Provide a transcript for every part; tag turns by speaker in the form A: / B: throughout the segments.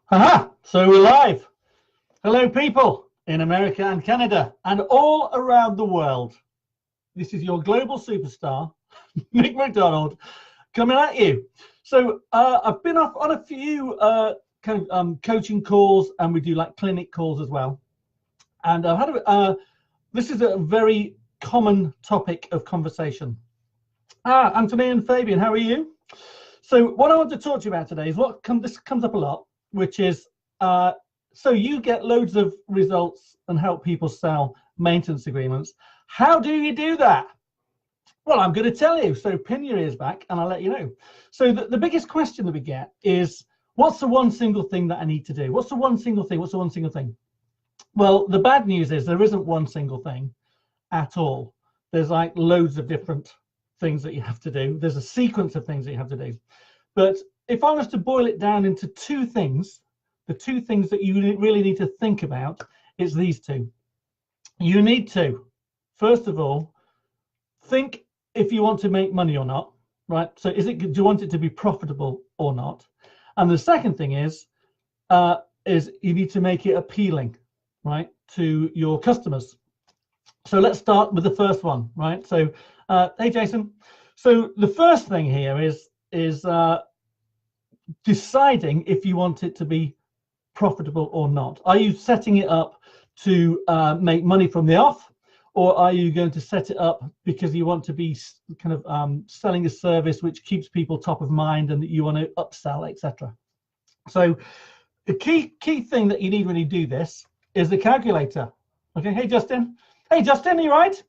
A: Haha, so we're live. Hello, people in America and Canada and all around the world. This is your global superstar, Mick McDonald, coming at you. So I've been off on a few coaching calls, and we do like clinic calls as well. And I've had this is a very common topic of conversation. Anthony and Fabian, how are you? So what I want to talk to you about today is this comes up a lot, which is so you get loads of results and help people sell maintenance agreements. How do you do that? Well, I'm going to tell you. So pin your ears back and I'll let you know. So the biggest question that we get is, what's the one single thing that I need to do? What's the one single thing? What's the one single thing? Well, the bad news is there isn't one single thing at all. There's like loads of different things that you have to do. There's a sequence of things that you have to do. But if I was to boil it down into two things, the two things that you really need to think about is these two. You need to, first of all, think if you want to make money or not, right? So do you want it to be profitable or not? And the second thing is you need to make it appealing, right, to your customers. So let's start with the first one, right? So, hey, Jason. So the first thing here is deciding if you want it to be profitable or not. Are you setting it up to make money from the off, or are you going to set it up because you want to be kind of selling a service which keeps people top of mind and that you want to upsell, etc.? So the key thing that you need when you do this is the calculator. Okay, hey Justin. Hey Justin, are you right?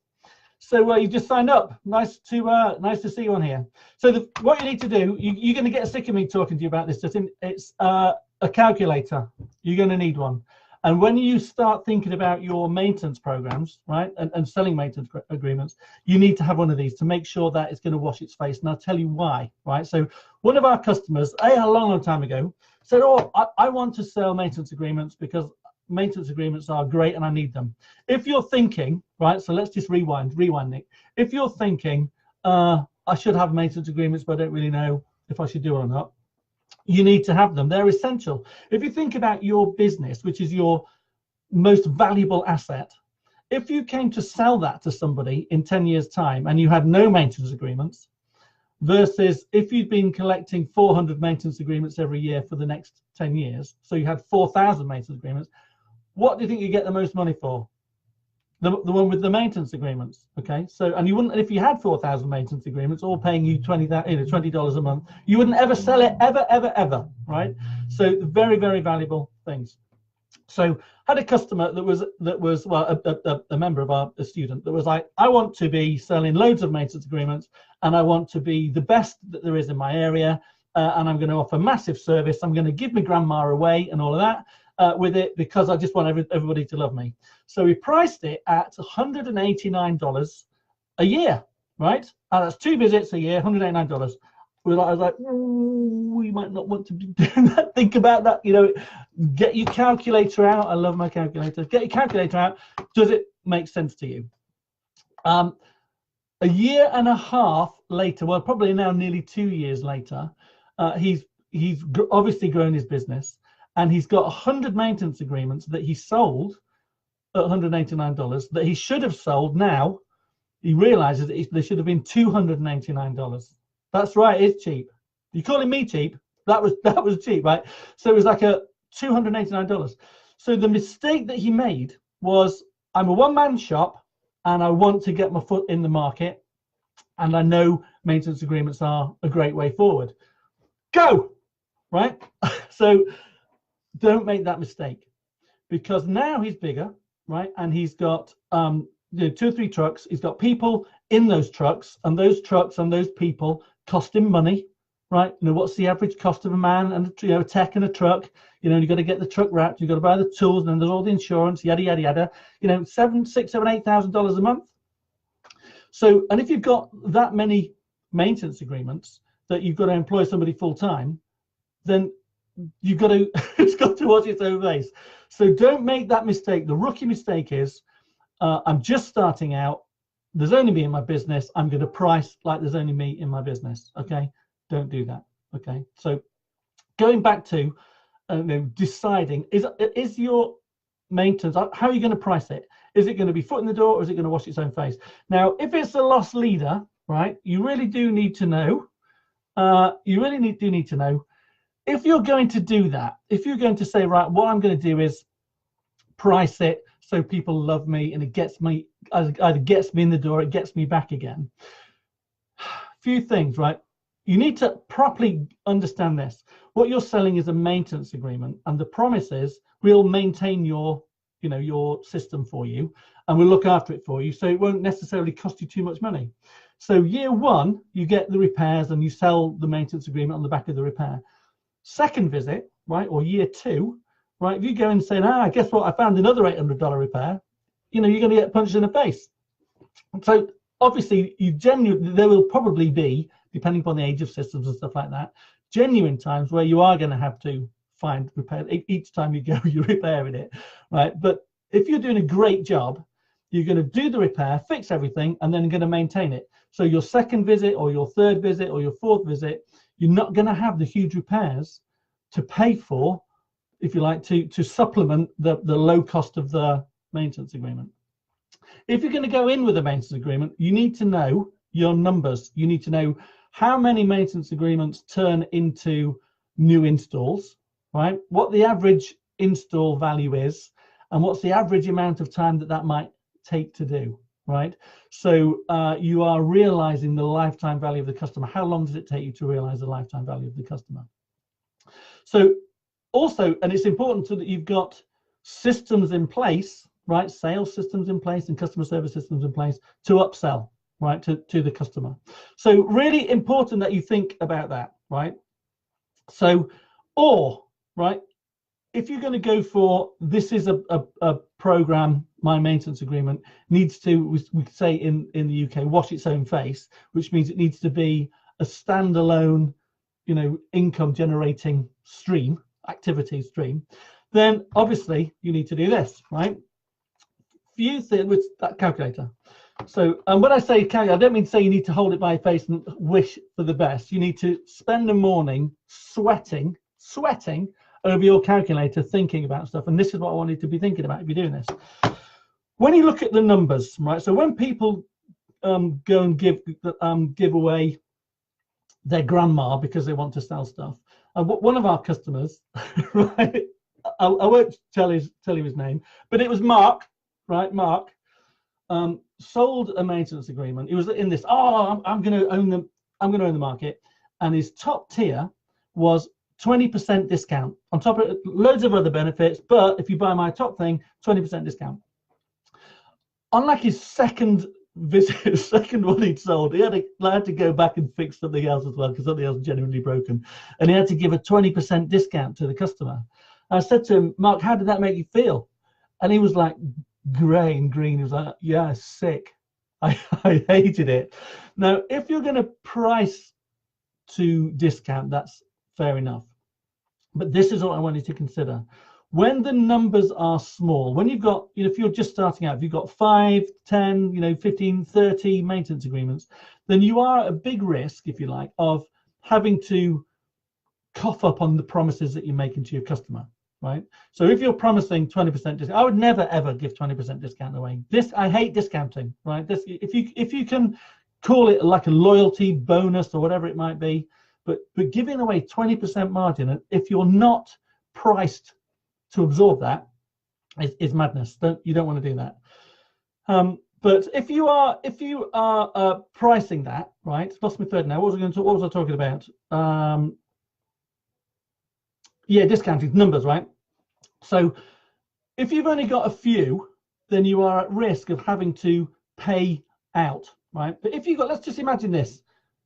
A: So you just signed up. Nice to see you on here. So what you need to do, you're going to get sick of me talking to you about this, Justin. It's a calculator. You're going to need one. And when you start thinking about your maintenance programs, right, and selling maintenance agreements, you need to have one of these to make sure that it's going to wash its face. And I'll tell you why, right? So one of our customers, a long time ago, said, oh, I want to sell maintenance agreements because maintenance agreements are great and I need them. If you're thinking, right, so let's just rewind, Nick. If you're thinking, I should have maintenance agreements, but I don't really know if I should do it or not, you need to have them. They're essential. If you think about your business, which is your most valuable asset, if you came to sell that to somebody in 10 years' time and you had no maintenance agreements, versus if you'd been collecting 400 maintenance agreements every year for the next 10 years, so you had 4,000 maintenance agreements, what do you think you get the most money for? The one with the maintenance agreements, okay? So, and you wouldn't, if you had 4,000 maintenance agreements, all paying you $20 a month, you wouldn't ever sell it, ever, right? So, very, very valuable things. So, had a customer that was well, a member of a student that was like, I want to be selling loads of maintenance agreements, and I want to be the best that there is in my area, and I'm going to offer massive service. I'm going to give my grandma away and all of that. With it because I just want everybody to love me. So we priced it at $189 a year, right? And that's 2 visits a year, $189. I was like, we might not want to be doing that. Think about that, get your calculator out. I love my calculator. Get your calculator out. Does it make sense to you? A year and a half later, well, probably now nearly 2 years later, he's obviously grown his business. And he's got 100 maintenance agreements that he sold at $189 that he should have sold now. He realizes that they should have been $289. That's right, it's cheap. You're calling me cheap? That was cheap, right? So it was like a $289. So the mistake that he made was, I'm a one-man shop and I want to get my foot in the market, and I know maintenance agreements are a great way forward. Go, right? So don't make that mistake, because now he's bigger, right? And he's got 2 or 3 trucks. He's got people in those trucks, and those trucks and those people cost him money, right? What's the average cost of a man and a tech and a truck? You got to get the truck wrapped, you've got to buy the tools, and then there's all the insurance, yada yada yada. $8,000 a month. So, and if you've got that many maintenance agreements that you've got to employ somebody full time, then you've got to it's got to watch its own face. So don't make that mistake. The rookie mistake is, I'm just starting out, there's only me in my business, I'm going to price like there's only me in my business. Okay, don't do that. Okay, so going back to deciding is your maintenance, how are you going to price it? Is it going to be foot in the door, or is it going to wash its own face? Now, if it's a loss leader, right, you really do need to know. You really do need to know if you're going to do that. If you're going to say, right, what I'm going to do is price it so people love me, and it gets me, either gets me in the door, it gets me back again. Few things, right? You need to properly understand this. What you're selling is a maintenance agreement, and the promise is we'll maintain your system for you, and we'll look after it for you, so it won't necessarily cost you too much money. So year one, you get the repairs and you sell the maintenance agreement on the back of the repair. Second visit, right, or year two, right, if you go and say, guess what, I found another $800 repair, you're going to get punched in the face. So obviously, there will probably be, depending upon the age of systems and stuff like that, genuine times where you are going to have to find repair. Each time you go, you're repairing it, right? But if you're doing a great job, you're going to do the repair, fix everything, and then you're going to maintain it. So your second visit or your third visit or your fourth visit, you're not going to have the huge repairs to pay for, if you like, to supplement the low cost of the maintenance agreement. If you're going to go in with a maintenance agreement, you need to know your numbers. You need to know how many maintenance agreements turn into new installs, right? What the average install value is, and what's the average amount of time that might take to do, right? So you are realizing the lifetime value of the customer. How long does it take you to realize the lifetime value of the customer? So also, and it's important so that you've got systems in place, right? Sales systems in place and customer service systems in place to upsell, right, to the customer. So really important that you think about that, right? So, or, right, if you're going to go for, this is a program, my maintenance agreement needs to, we say in the UK, wash its own face, which means it needs to be a standalone, income generating stream, activity stream, then obviously you need to do this, right? Few things with that calculator. So, and when I say calculator, I don't mean to say you need to hold it by your face and wish for the best. You need to spend a morning sweating over your calculator, thinking about stuff. And this is what I want you to be thinking about if you're doing this. When you look at the numbers, right? So when people go and give away their grandma because they want to sell stuff, one of our customers, right? I won't tell you his name, but it was Mark, right? Mark sold a maintenance agreement. He was in this. I'm going to own the market, and his top tier was 20% discount on top of loads of other benefits. But if you buy my top thing, 20% discount. Unlike his second visit, second one he'd sold, he had to go back and fix something else as well because something else was genuinely broken, and he had to give a 20% discount to the customer. I said to him, Mark, how did that make you feel? And he was like grey and green. He was like, yeah, sick. I hated it. Now, if you're going to price to discount, that's fair enough. But this is what I want you to consider. When the numbers are small, when you've got, if you're just starting out, if you've got 5, 10, 15, 30 maintenance agreements, then you are at a big risk, if you like, of having to cough up on the promises that you're making to your customer, right? So if you're promising 20% discount, I would never ever give 20% discount away. I hate discounting, right? If you can call it like a loyalty bonus or whatever it might be, but giving away 20% margin, if you're not priced to absorb that, is madness. You don't want to do that. But if you are pricing that, right? Lost my thread now. What was I talking about? Yeah, discounting numbers, right? So if you've only got a few, then you are at risk of having to pay out, right? But if you've got, let's just imagine this,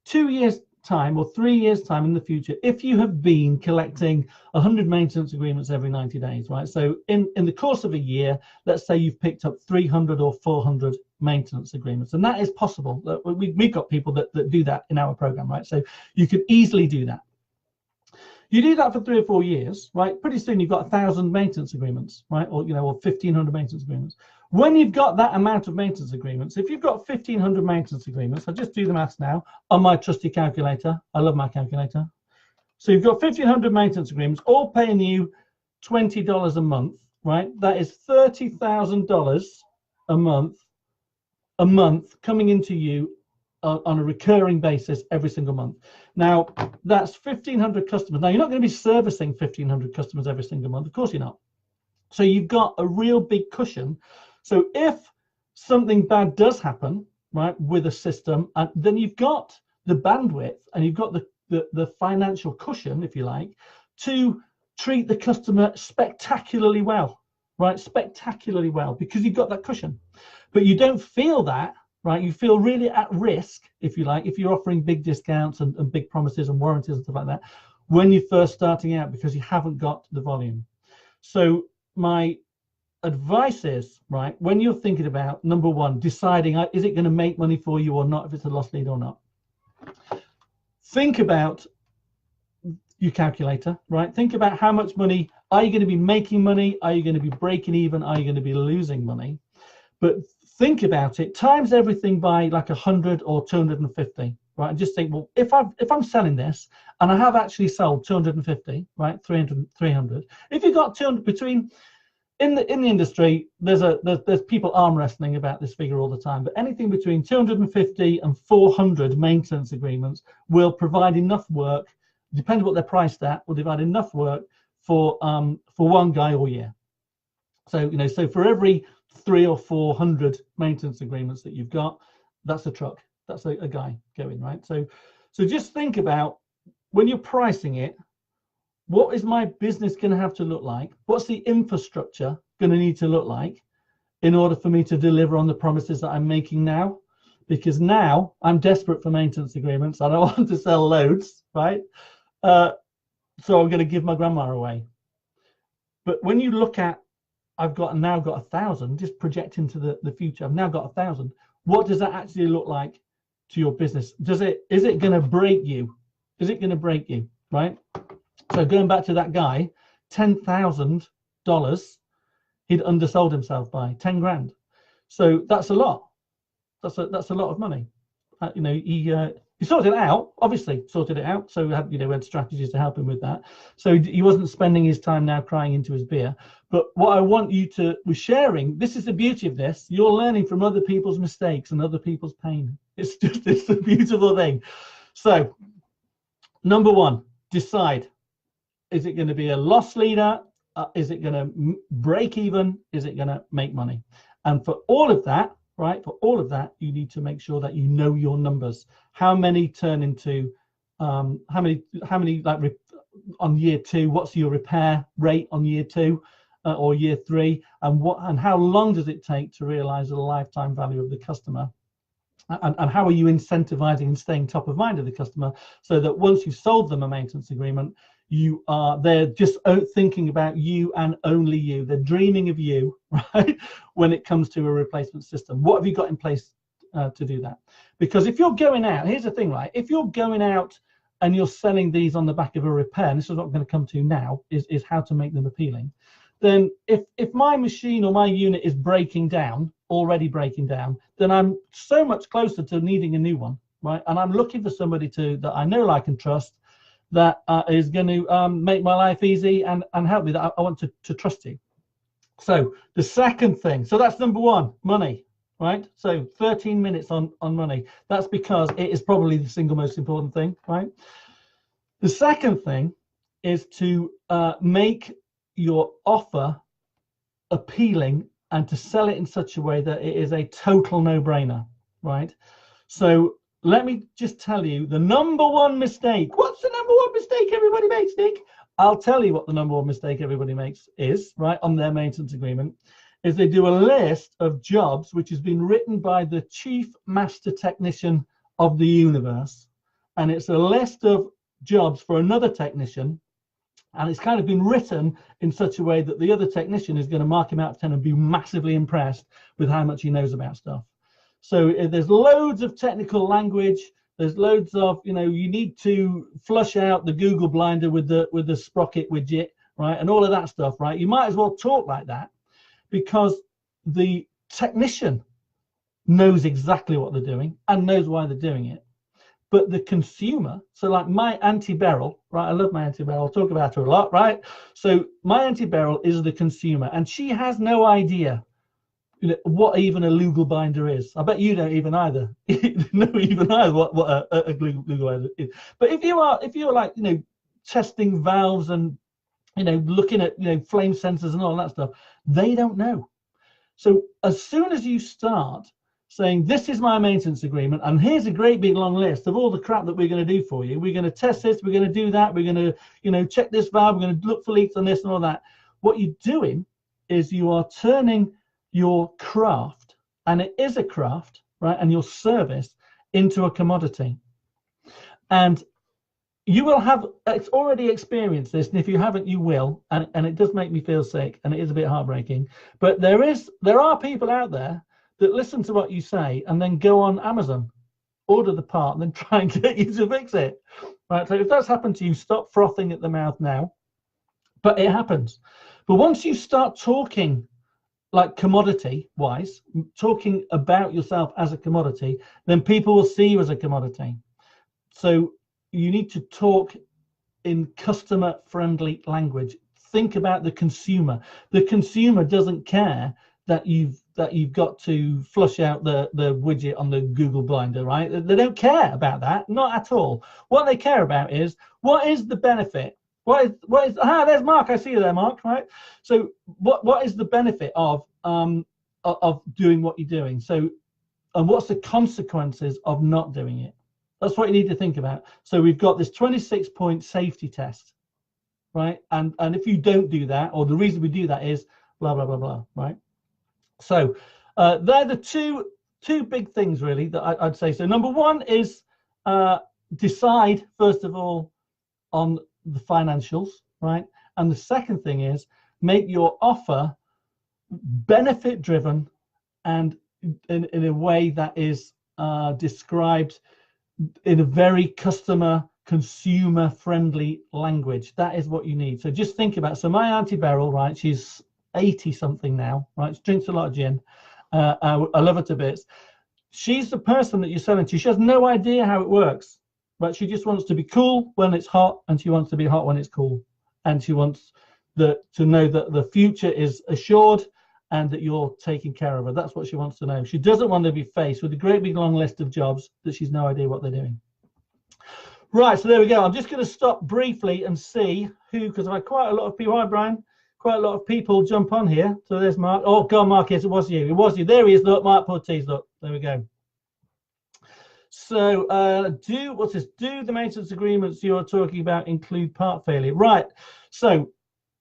A: 2 years time or 3 years time in the future, if you have been collecting 100 maintenance agreements every 90 days, right? So in the course of a year, let's say you've picked up 300 or 400 maintenance agreements, and that is possible. We've got people that do that in our program, right? So you could easily do that. You do that for 3 or 4 years, right? Pretty soon you've got 1,000 maintenance agreements, right? Or 1,500 maintenance agreements. When you've got that amount of maintenance agreements, if you've got 1,500 maintenance agreements, I'll just do the maths now on my trusty calculator. I love my calculator. So you've got 1,500 maintenance agreements, all paying you $20 a month, right? That is $30,000 a month coming into you on a recurring basis every single month. Now, that's 1,500 customers. Now, you're not going to be servicing 1,500 customers every single month. Of course you're not. So you've got a real big cushion. So if something bad does happen, right, with a system, then you've got the bandwidth and you've got the financial cushion, if you like, to treat the customer spectacularly well, right? Spectacularly well, because you've got that cushion. But you don't feel that, right? You feel really at risk, if you like, if you're offering big discounts and big promises and warranties and stuff like that, when you're first starting out, because you haven't got the volume. So my advice is, right, when you're thinking about, number one, deciding, is it going to make money for you or not, if it's a loss lead or not? Think about your calculator, right? Think about how much money, are you going to be making money? Are you going to be breaking even? Are you going to be losing money? But think about it, times everything by like 100 or 250, right? And just think, well, if I'm selling this and I have actually sold 250, right? 300. If you've got 200 between, in the industry, there's people arm wrestling about this figure all the time, but anything between 250 and 400 maintenance agreements will provide enough work, depending on what they're priced at, will provide enough work for one guy all year. So, you know, so for every 300 or 400 maintenance agreements that you've got, that's a truck, that's a guy going, right? So just think about, when you're pricing it, what is my business going to have to look like? What's the infrastructure going to need to look like in order for me to deliver on the promises that I'm making now? Because now I'm desperate for maintenance agreements. I don't want to sell loads, right? So I'm going to give my grandma away. But when you look at, I've now got 1,000, just project into the future, I've now got 1,000. What does that actually look like to your business? Is it going to break you? Is it going to break you, right? So going back to that guy, $10,000, he'd undersold himself by 10 grand. So that's a lot. That's a lot of money. You know, he sorted it out, obviously sorted it out. So we had strategies to help him with that. So he wasn't spending his time now crying into his beer. But what I want you to be sharing, this is the beauty of this. You're learning from other people's mistakes and other people's pain. It's a beautiful thing. So number one, decide. Is it going to be a loss leader? Is it going to break even? Is it going to make money? And for all of that, right, for all of that, you need to make sure that you know your numbers. How many turn into, how many like on year 2? What's your repair rate on year 2 or year 3? And how long does it take to realize the lifetime value of the customer? And how are you incentivizing and staying top of mind of the customer so that once you've sold them a maintenance agreement, they're just thinking about you and only you. They're dreaming of you, right? When it comes to a replacement system, what have you got in place to do that? Because if you're going out, here's the thing, right? If you're going out and you're selling these on the back of a repair, and this is what I'm going to come to now, is how to make them appealing. Then if my machine or my unit is already breaking down, then I'm so much closer to needing a new one, right? And I'm looking for somebody that I know, like, and trust, that is going to make my life easy and help me, that I want to trust you. So the second thing, so that's number one, money, right? So 13 minutes on money. That's because it is probably the single most important thing, right? The second thing is to make your offer appealing and to sell it in such a way that it is a total no-brainer, right? So let me just tell you the number one mistake. What's the number one mistake everybody makes, Nick? I'll tell you what the number one mistake everybody makes is, right, on their maintenance agreement, is they do a list of jobs which has been written by the chief master technician of the universe. And it's a list of jobs for another technician. And it's kind of been written in such a way that the other technician is going to mark him out of 10 and be massively impressed with how much he knows about stuff. So there's loads of technical language. There's loads of, you need to flush out the Google Blinder with the Sprocket widget, right? And all of that stuff, right? You might as well talk like that, because the technician knows exactly what they're doing and knows why they're doing it. But the consumer, so like my Auntie Beryl, right? I love my Auntie Beryl. I'll talk about her a lot, right? So my Auntie Beryl is the consumer, and she has no idea, you know, what even a Lugol binder is. I bet you don't even either. know even either what a Lugol binder is. But if you're like, you know, testing valves and, you know, looking at, you know, flame sensors and all that stuff, they don't know. So as soon as you start saying, this is my maintenance agreement, and here's a great big long list of all the crap that we're going to do for you. We're going to test this, we're going to do that, we're going to, you know, check this valve, we're going to look for leaks on this and all that. What you're doing is you are turning your craft, and it is a craft, right, and your service into a commodity. And you will have already experienced this, and if you haven't, you will. And it does make me feel sick, and it is a bit heartbreaking. But there are people out there that listen to what you say and then go on Amazon, order the part, and then try and get you to fix it. Right. So if that's happened to you, stop frothing at the mouth now. But it happens. But once you start talking like commodity wise, talking about yourself as a commodity, then people will see you as a commodity. So you need to talk in customer friendly language. Think about the consumer. The consumer doesn't care that you've got to flush out the widget on the Google Blinder, right? They don't care about that, not at all. What they care about is, what is the benefit? What is there's Mark, I see you there, Mark, right? So what is the benefit of doing what you're doing? So, and what's the consequences of not doing it? That's what you need to think about. So we've got this 26-point safety test, right? And if you don't do that, or the reason we do that is blah, blah, blah, blah, right? So they're the two big things really that I'd say. So number one is decide, first of all, on the financials, right? And the second thing is make your offer benefit driven and in a way that is described in a very consumer friendly language. That is what you need. So just think about, so my Auntie Beryl, right, she's 80 something now, right? She drinks a lot of gin. I love her to bits. She's the person that you're selling to. She has no idea how it works, but she just wants to be cool when it's hot, and she wants to be hot when it's cool, and she wants to know that the future is assured and that you're taking care of her. That's what she wants to know. She doesn't want to be faced with a great big long list of jobs that she's no idea what they're doing. Right, so there we go. I'm just going to stop briefly and see who, because I've had quite a lot of people. Hi, Brian. Quite a lot of people jump on here. So there's Mark. Oh, God, Mark, yes, it was you. It was you. There he is. Look, Mark Portees. Look, there we go. So what's this? Do the maintenance agreements you're talking about include part failure? Right. So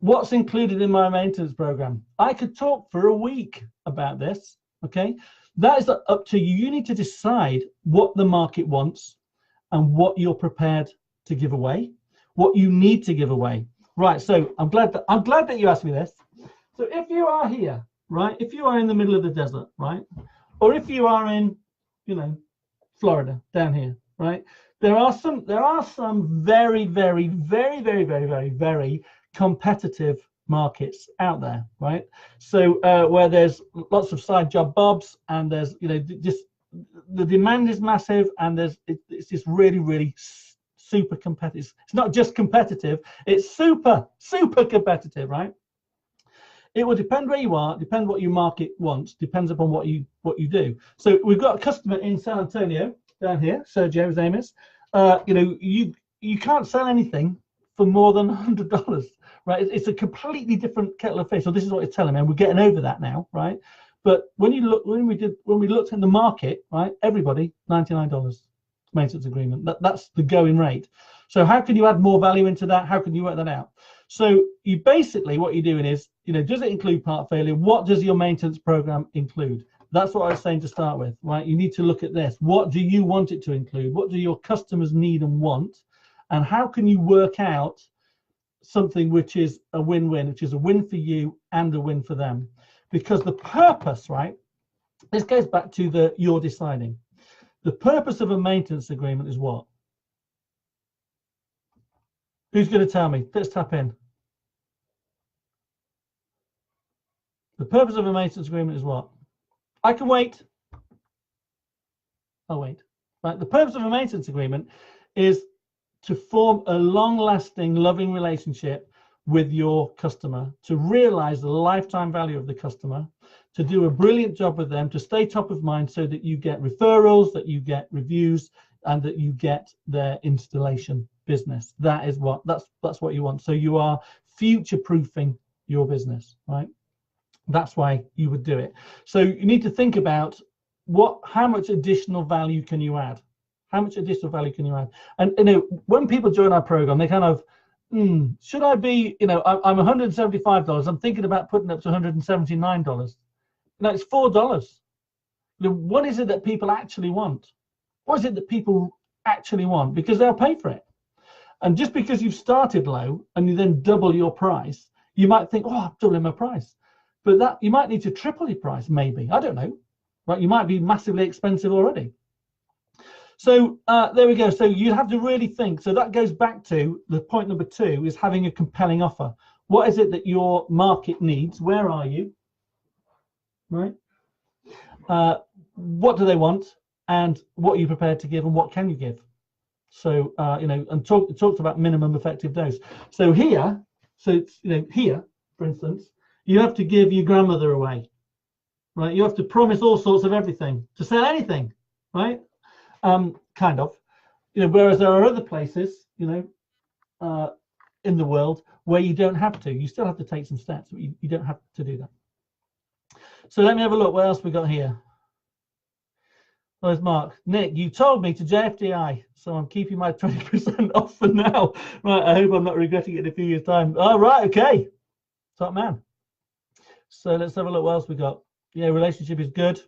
A: what's included in my maintenance program? I could talk for a week about this. Okay. That is up to you. You need to decide what the market wants and what you're prepared to give away, what you need to give away. Right, so I'm glad that you asked me this. So if you are here, right, if you are in the middle of the desert, right, or if you are in, you know, Florida down here, right, there are some very, very, very, very, very, very, very competitive markets out there, right? So where there's lots of side job bobs, and there's, you know, just the demand is massive, and it's just really, really super competitive. It's not just competitive, it's super competitive, right? It will depend where you are, depend what your market wants, depends upon what you do. So we've got a customer in San Antonio down here, Sergio, his name is. You know, you can't sell anything for more than $100, right? It's a completely different kettle of fish. So this is what it's telling me, and we're getting over that now, right? But when we looked in the market, right, everybody $99 maintenance agreement. That's the going rate. So how can you add more value into that? How can you work that out? So you basically, what you're doing is, you know, does it include part failure? What does your maintenance program include? That's what I was saying to start with, right? You need to look at this. What do you want it to include? What do your customers need and want? And how can you work out something which is a win-win, which is a win for you and a win for them? Because the purpose, right, this goes back to you're deciding. The purpose of a maintenance agreement is what? Who's going to tell me? Let's tap in. The purpose of a maintenance agreement is what? I can wait. I'll wait. right? The purpose of a maintenance agreement is to form a long-lasting, loving relationship with your customer, to realize the lifetime value of the customer, to do a brilliant job with them, to stay top of mind so that you get referrals, that you get reviews, and that you get their installation business. That is what that's what you want. So you are future-proofing your business, right? That's why you would do it. So you need to think about how much additional value can you add? How much additional value can you add? And when people join our program, they kind of, should I be, I'm $175. I'm thinking about putting up to $179. No, it's $4. What is it that people actually want? What is it that people actually want? Because they'll pay for it. And just because you've started low and you then double your price, you might think, oh, I'm doubling my price. But that you might need to triple your price, maybe. I don't know. Right? You might be massively expensive already. So there we go. So you have to really think. So that goes back to the point number 2 is having a compelling offer. What is it that your market needs? Where are you? Right? What do they want? And what are you prepared to give? And what can you give? So and talked about minimum effective dose. So here, here, for instance, you have to give your grandmother away, right? You have to promise all sorts of everything to sell anything, right? Kind of, whereas there are other places, in the world where you don't have to. You still have to take some steps, but you don't have to do that. So let me have a look. What else we got here? There's Mark. Nick, you told me to JFDI, so I'm keeping my 20% off for now. Right, I hope I'm not regretting it in a few years' time. Oh, right, okay. Top man. So let's have a look what else we got. Yeah, relationship is good.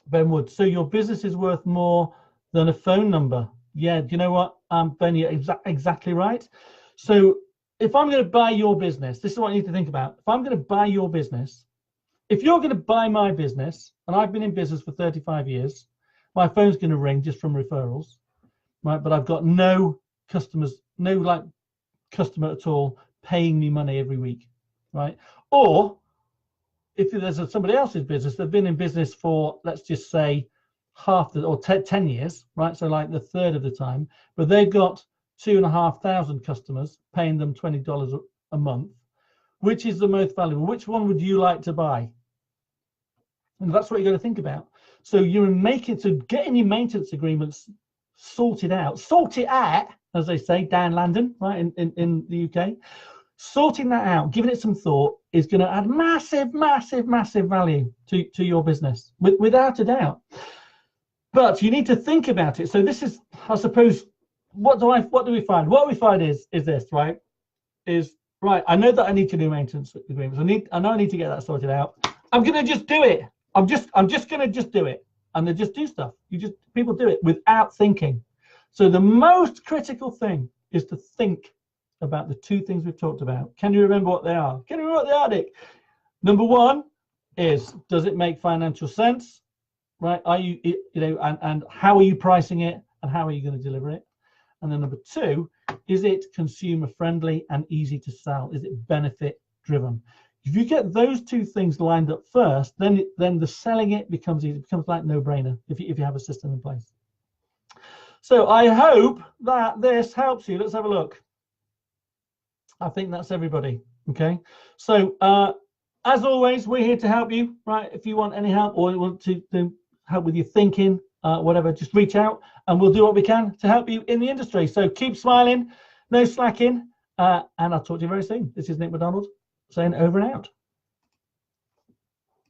A: Ben Wood. So your business is worth more than a phone number. Yeah, do you know what, Ben, you're exactly right. So if I'm going to buy your business, this is what you need to think about. If I'm going to buy your business, if you're going to buy my business, and I've been in business for 35 years, my phone's going to ring just from referrals, right? But I've got no customers, no customer at all paying me money every week, right? Or if there's somebody else's business, they've been in business for, let's just say, 10 years, right? So like the third of the time, but they've got 2,500 customers paying them $20 a month. Which is the most valuable? Which one would you like to buy? And that's what you're going to think about. So you're getting your maintenance agreements sorted out, as they say, Dan Landon, right, in the UK. Sorting that out, giving it some thought is going to add massive, massive, massive value to your business, without a doubt. But you need to think about it. So this is, I suppose, what do we find? What we find is this, right? Right, I know that I need to do maintenance agreements. I know I need to get that sorted out. I'm going to just do it. I'm just going to just do it. And they just do stuff. People do it without thinking. So the most critical thing is to think about the 2 things we've talked about. Can you remember what they are? Can you remember what they are, Nick? Number 1 is, does it make financial sense? Right? Are you, and how are you pricing it? And how are you going to deliver it? And then number 2, is it consumer friendly and easy to sell? Is it benefit driven? If you get those 2 things lined up first, then the selling it becomes easy. It becomes like no brainer if you have a system in place. So I hope that this helps you. Let's have a look. I think that's everybody. Okay. So as always, we're here to help you. Right. If you want any help or you want to help with your thinking, whatever, just reach out and we'll do what we can to help you in the industry. So keep smiling, no slacking, and I'll talk to you very soon. This is Nick McDonald saying over and out.